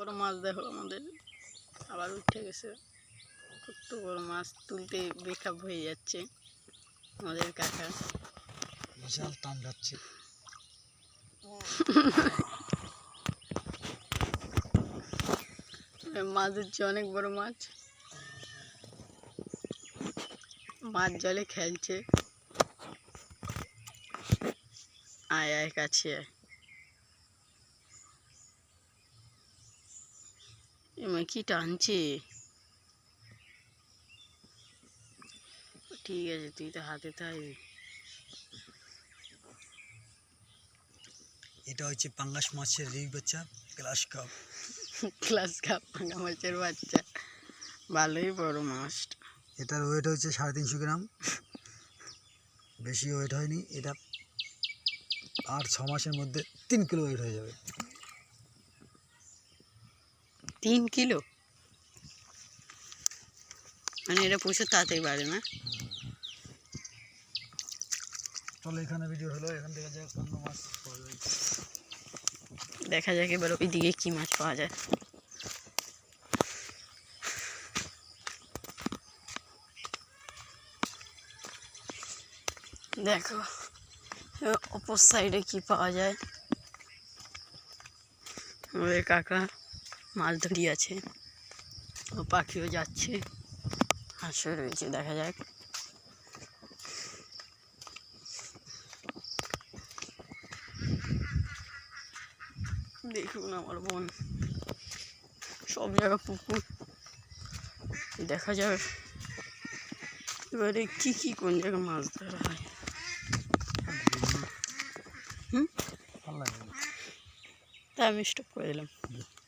বড় মাছ দেখো আমাদের আবার উঠে গেছে। কত বড় মাছ, তুলতে বেকাব হয়ে যাচ্ছে আমাদের কাকা। বিশাল টান যাচ্ছে। মাছ হচ্ছে অনেক বড় মাছ, মাছ জলে খেলছে। আয় আয় কাছে আয়। এমা কি টানছে। ঠিক আছে, তুই তো হাতে থাকবি। এটা হচ্ছে পাঙ্গাস মাছের রিং বাচ্চা, গ্লাস কাপ। গ্লাস কাপ পাঙ্গা মাছের বাচ্চা, ভালোই বড় মাছটা। এটার ওয়েট হচ্ছে 350 গ্রাম, বেশি ওয়েট হয়নি। এটা 8-6 মাসের মধ্যে 3 কিলো ওয়েট হয়ে যাবে। 3 কিলো? মানে এটা প্রচুর তাড়াতাড়ি বাড়ে না? চলো এখানে ভিডিও হলো, এখান থেকে যে অন্য মাছ পাওয়া যায় দেখা যাক এবার ওইদিকে কি মাছ পাওয়া যায়। দেখো অপর সাইডে কি পাওয়া যায়। আমাদের কাকা মাছ ধরিয়ে আছে, ও পাখিও যাচ্ছে, হাঁসও রয়েছে। দেখা যাক। দেখুন আমার বোন, সব জায়গা পুকুর, দেখা যাবে এবারে কি কি কোন জায়গায় মাছ ধরা হয়। ভালো লাগে। তাই আমি স্টপ করে দিলাম।